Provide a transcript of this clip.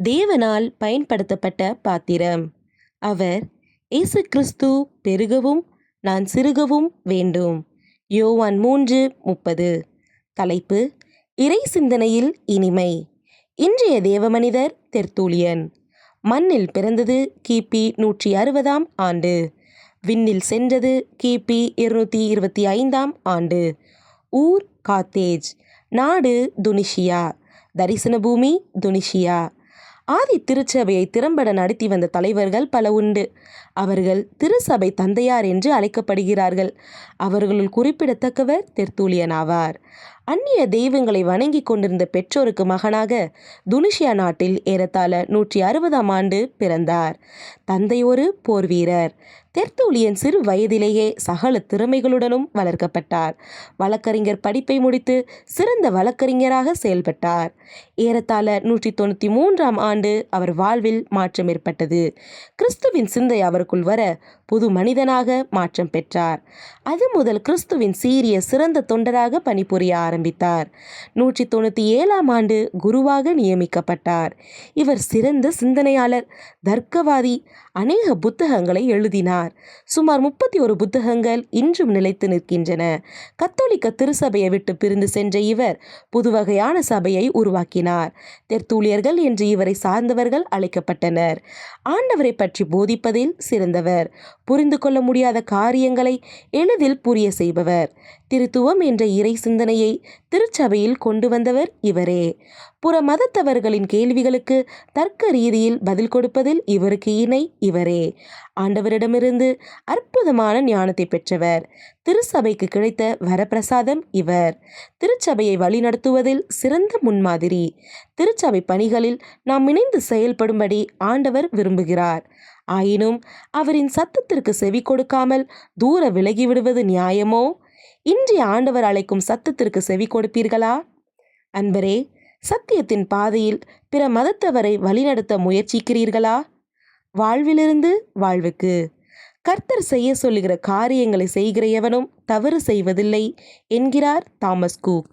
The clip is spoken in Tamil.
தேவனால் பயன்படுத்தப்பட்ட பாத்திரம். அவர் இயேசு கிறிஸ்து பெருகவும் நான் சிறுகவும் வேண்டும். யோவான் 3:30. தலைப்பு: இறை சிந்தனையில் இனிமை. இன்றைய தேவமனிதர் தெர்த்தூலியன். மண்ணில் பிறந்தது கிபி 160ஆம் ஆண்டு. விண்ணில் சென்றது கிபி 225ஆம் ஆண்டு. ஊர் காத்தேஜ். நாடு துனிசியா. தரிசன பூமி துனிசியா. ஆதி திருச்சபையை திறம்பட நடத்தி வந்த தலைவர்கள் பல உண்டு. அவர்கள் திருச்சபை தந்தையார் என்று அழைக்கப்படுகிறார்கள். அவர்களுள் குறிப்பிடத்தக்கவர் தெர்த்தூலியன் ஆவார். அந்நிய தெய்வங்களை வணங்கி கொண்டிருந்த பெற்றோருக்கு மகனாக துனிசியா நாட்டில் ஏறத்தாழ 160ஆம் ஆண்டு பிறந்தார். தந்தை ஒரு போர் வீரர். தெர்த்தூலியன் சிறு வயதிலேயே சகல திறமைகளுடனும் வளர்க்கப்பட்டார். வழக்கறிஞர் படிப்பை முடித்து சிறந்த வழக்கறிஞராக செயல்பட்டார். ஏறத்தாழ 193ஆம் ஆண்டு அவர் வாழ்வில் மாற்றம் ஏற்பட்டது. கிறிஸ்துவின் சிந்தை அவருக்குள் வர புது மனிதனாக மாற்றம் பெற்றார். அது முதல் கிறிஸ்துவின் சீரிய சிறந்த தொண்டராக பணிபுரிய ஆரம்பித்தார். 197ஆம் ஆண்டு குருவாக நியமிக்கப்பட்டார். இவர் சிறந்த சிந்தனையாளர், தர்க்கவாதி. அநேக புத்தகங்களை எழுதினார். சுமார் 31 புத்தகங்கள் இன்றும் நிலைத்து நிற்கின்றன. கத்தோலிக்க திருச்சபையை விட்டு பிரிந்து சென்ற இவர் புதுவகையான சபையை உருவாக்கினார். தெர்த்தூலியர்கள் என்று இவரை சார்ந்தவர்கள் அழைக்கப்பட்டனர். ஆண்டவரை பற்றி போதிப்பதில் சிறந்தவர். புரிந்து கொள்ள முடியாத காரியங்களை எளிதில் புரிய செய்பவர். திருத்துவம் என்ற இறை சிந்தனையை திருச்சபையில் கொண்டு வந்தவர் இவரே. புற மதத்தவர்களின் கேள்விகளுக்கு தர்க்க ரீதியில் பதில் கொடுப்பதில் இவருக்கு இணை இவரே. ஆண்டவரிடமிருந்து அற்புதமான ஞானத்தை பெற்றவர். திருச்சபைக்கு கிடைத்த வரப்பிரசாதம் இவர். திருச்சபையை வழிநடத்துவதில் சிறந்த முன்மாதிரி. திருச்சபை பணிகளில் நாம் இணைந்து செயல்படும்படி ஆண்டவர் விரும்புகிறார். ஆயினும் அவரின் சத்தத்திற்கு செவி கொடுக்காமல் தூர விலகிவிடுவது நியாயமோ? இன்றைய ஆண்டவர் அழைக்கும் சத்தத்திற்கு செவி கொடுப்பீர்களா? அன்பரே, சத்தியத்தின் பாதையில் பிற மதத்தவரை வழிநடத்த முயற்சிக்கிறீர்களா? வாழ்விலிருந்து வாழ்வுக்கு. கர்த்தர் செய்ய சொல்லுகிற காரியங்களை செய்கிற எவனும் தவறு செய்வதில்லை என்கிறார் தாமஸ் கூக்.